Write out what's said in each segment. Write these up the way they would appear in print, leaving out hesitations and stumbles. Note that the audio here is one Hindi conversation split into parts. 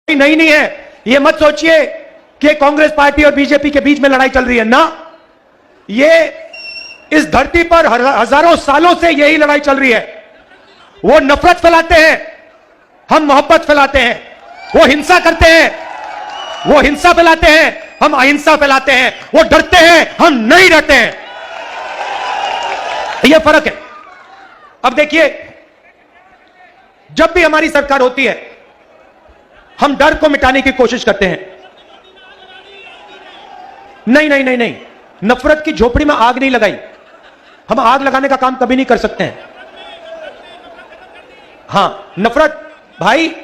नहीं है। ये मत सोचिए कि कांग्रेस पार्टी और बीजेपी के बीच में लड़ाई चल रही है ना। ये इस धरती पर हजारों सालों से यही लड़ाई चल रही है। वो नफरत फैलाते हैं, हम मोहब्बत फैलाते हैं। वो हिंसा करते हैं, वो हिंसा फैलाते हैं, हम अहिंसा फैलाते हैं। वो डरते हैं, हम नहीं डरते हैं। यह फर्क है। अब देखिए, जब भी हमारी सरकार होती है हम डर को मिटाने की कोशिश करते हैं। नहीं नहीं नहीं नहीं, नफरत की झोपड़ी में आग नहीं लगाई। हम आग लगाने का काम कभी नहीं कर सकते हैं। हां, नफरत भाई,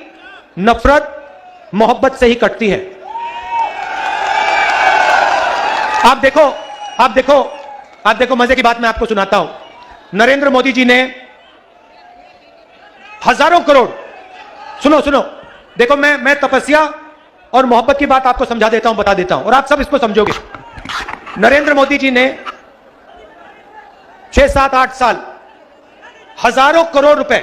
नफरत मोहब्बत से ही कटती है। आप देखो, आप देखो, आप देखो, मजे की बात मैं आपको सुनाता हूं। नरेंद्र मोदी जी ने हजारों करोड़, सुनो सुनो, देखो मैं तपस्या और मोहब्बत की बात आपको समझा देता हूं, बता देता हूं, और आप सब इसको समझोगे। नरेंद्र मोदी जी ने 6, 7, 8 साल हजारों करोड़ रुपए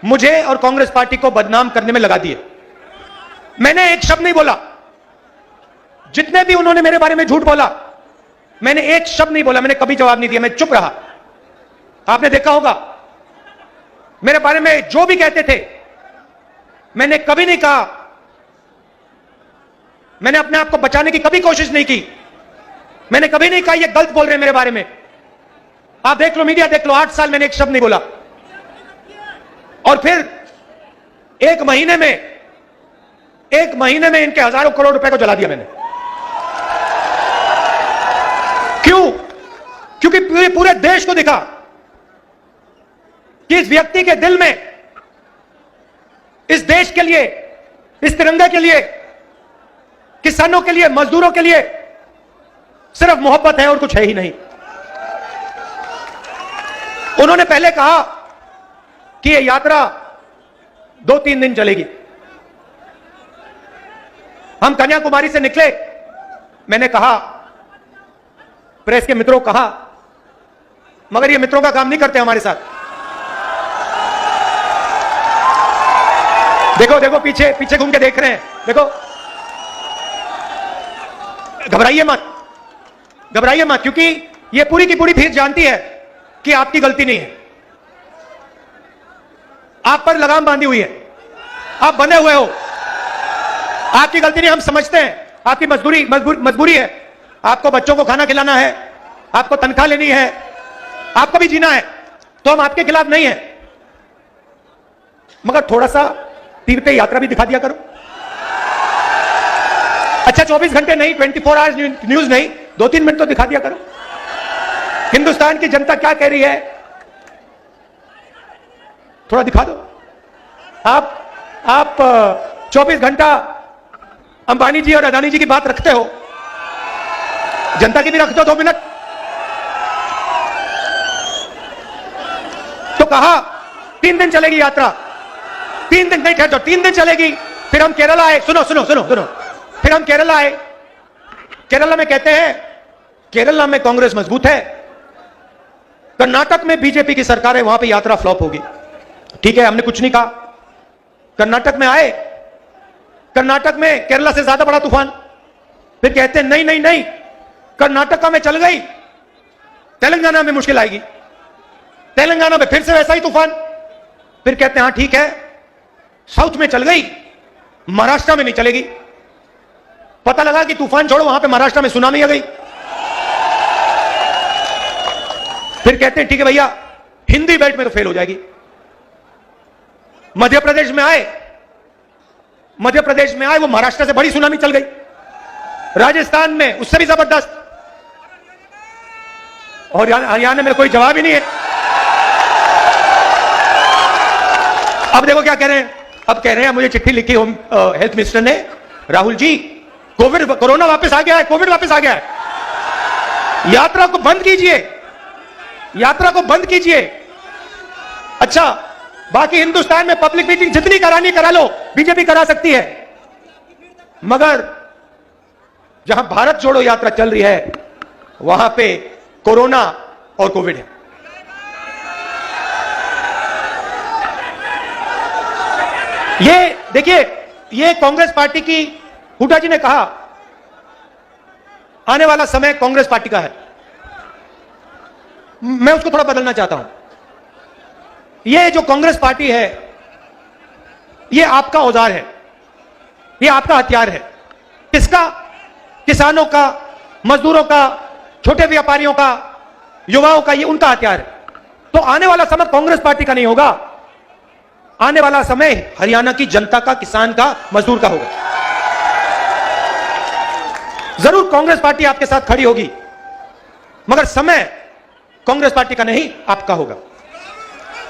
मुझे और कांग्रेस पार्टी को बदनाम करने में लगा दिए। मैंने एक शब्द नहीं बोला। जितने भी उन्होंने मेरे बारे में झूठ बोला, मैंने एक शब्द नहीं बोला, मैंने कभी जवाब नहीं दिया, मैं चुप रहा। आपने देखा होगा मेरे बारे में जो भी कहते थे, मैंने कभी नहीं कहा। मैंने अपने आप को बचाने की कभी कोशिश नहीं की। मैंने कभी नहीं कहा ये गलत बोल रहे हैं मेरे बारे में। आप देख लो, मीडिया देख लो, 8 साल मैंने एक शब्द नहीं बोला। और फिर एक महीने में इनके हजारों करोड़ रुपए को जला दिया मैंने। क्यों? क्योंकि पूरे देश को दिखा कि इस व्यक्ति के दिल में, इस देश के लिए, इस तिरंगे के लिए, किसानों के लिए, मजदूरों के लिए सिर्फ मोहब्बत है और कुछ है ही नहीं। उन्होंने पहले कहा कि यह यात्रा 2-3 दिन चलेगी। हम कन्याकुमारी से निकले, मैंने कहा, प्रेस के मित्रों कहा, मगर ये मित्रों का काम नहीं करते हमारे साथ। देखो देखो, पीछे पीछे घूम के देख रहे हैं, देखो। घबराइए मत, घबराइए मत, क्योंकि ये पूरी की पूरी भीड़ जानती है कि आपकी गलती नहीं है। आप पर लगाम बांधी हुई है, आप बंधे हुए हो। आपकी गलती नहीं, हम समझते हैं, आपकी मजबूरी है। आपको बच्चों को खाना खिलाना है, आपको तनख्वाह लेनी है, आपको भी जीना है, तो हम आपके खिलाफ नहीं है। मगर थोड़ा सा तीर्थ यात्रा भी दिखा दिया करो। अच्छा, 24 घंटे नहीं, 24 आवर्स न्यूज नहीं, 2-3 मिनट तो दिखा दिया करो। हिंदुस्तान की जनता क्या कह रही है, थोड़ा दिखा दो। आप 24 घंटा अंबानी जी और अदानी जी की बात रखते हो, जनता की भी रख दो 2 मिनट। तो कहा 3 दिन चलेगी यात्रा। 3 दिन नहीं, ठहर जाओ, 3 दिन चलेगी। फिर हम केरला आए, सुनो सुनो सुनो सुनो, फिर हम केरला आए। केरला में कहते हैं, केरला में कांग्रेस मजबूत है, कर्नाटक में बीजेपी की सरकार है, वहां पे यात्रा फ्लॉप होगी। ठीक है, हमने कुछ नहीं कहा। कर्नाटक में आए, कर्नाटक में केरला से ज्यादा बड़ा तूफान। फिर कहते हैं नहीं नहीं नहीं, कर्नाटका में चल गई, तेलंगाना में मुश्किल आएगी। तेलंगाना में फिर से वैसा ही तूफान। फिर कहते हैं हाँ ठीक है, साउथ में चल गई, महाराष्ट्र में नहीं चलेगी। पता लगा कि तूफान छोड़ो, वहां पे महाराष्ट्र में सुनामी आ गई। फिर कहते हैं ठीक है भैया, हिंदी बेल्ट में तो फेल हो जाएगी। मध्य प्रदेश में आए, वो महाराष्ट्र से बड़ी सुनामी चल गई। राजस्थान में उससे भी जबरदस्त, और हरियाणा में कोई जवाब ही नहीं है। अब देखो क्या कह रहे हैं, अब कह रहे हैं, मुझे चिट्ठी लिखी हेल्थ मिनिस्टर ने, राहुल जी कोरोना वापस आ गया है, कोविड वापस आ गया है, यात्रा को बंद कीजिए, यात्रा को बंद कीजिए। अच्छा, बाकी हिंदुस्तान में पब्लिक मीटिंग जितनी करानी करा लो, बीजेपी करा सकती है, मगर जहां भारत जोड़ो यात्रा चल रही है, वहां पे कोरोना और कोविड है। ये देखिए, ये कांग्रेस पार्टी की, हुड्डा जी ने कहा आने वाला समय कांग्रेस पार्टी का है। मैं उसको थोड़ा बदलना चाहता हूं। ये जो कांग्रेस पार्टी है, ये आपका औजार है, ये आपका हथियार है। किसका? किसानों का, मजदूरों का, छोटे व्यापारियों का, युवाओं का, ये उनका हथियार है। तो आने वाला समय कांग्रेस पार्टी का नहीं होगा, आने वाला समय हरियाणा की जनता का, किसान का, मजदूर का होगा। जरूर कांग्रेस पार्टी आपके साथ खड़ी होगी, मगर समय कांग्रेस पार्टी का नहीं, आपका होगा।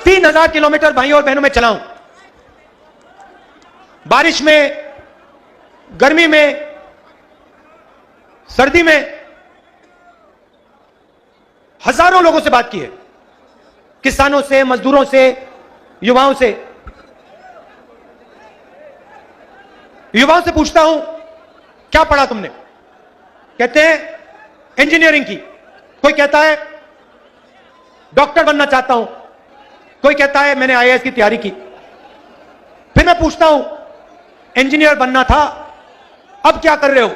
3000 किलोमीटर भाइयों और बहनों में चलाऊं, बारिश में, गर्मी में, सर्दी में, हजारों लोगों से बात की है, किसानों से, मजदूरों से, युवाओं से। युवाओं से पूछता हूं, क्या पढ़ा तुमने? कहते हैं इंजीनियरिंग की। कोई कहता है डॉक्टर बनना चाहता हूं, कोई कहता है मैंने आईएएस की तैयारी की। फिर मैं पूछता हूं इंजीनियर बनना था, अब क्या कर रहे हो?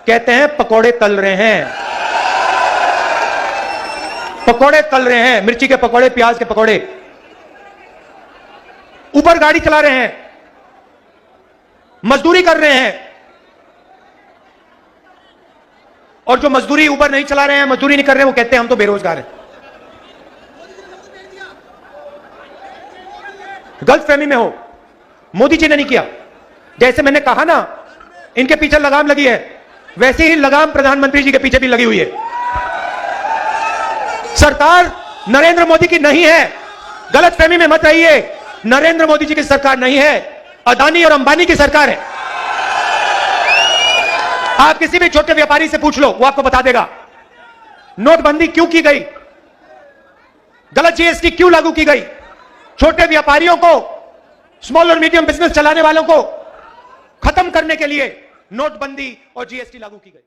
कहते हैं पकौड़े तल रहे हैं, पकौड़े तल रहे हैं, मिर्ची के पकौड़े, प्याज के पकौड़े। ऊबर गाड़ी चला रहे हैं, मजदूरी कर रहे हैं। और जो मजदूरी ऊबर नहीं चला रहे हैं, मजदूरी नहीं कर रहे हैं, वो कहते हैं हम तो बेरोजगार हैं। गलतफहमी में हो, मोदी जी ने नहीं किया। जैसे मैंने कहा ना, इनके पीछे लगाम लगी है, वैसे ही लगाम प्रधानमंत्री जी के पीछे भी लगी हुई है। सरकार नरेंद्र मोदी की नहीं है, गलतफहमी में मत रहिए। नरेंद्र मोदी जी की सरकार नहीं है, अदानी और अंबानी की सरकार है। आप किसी भी छोटे व्यापारी से पूछ लो, वो आपको बता देगा नोटबंदी क्यों की गई, गलत जीएसटी क्यों लागू की गई। छोटे व्यापारियों को, स्मॉल और मीडियम बिजनेस चलाने वालों को खत्म करने के लिए नोटबंदी और जीएसटी लागू की गई।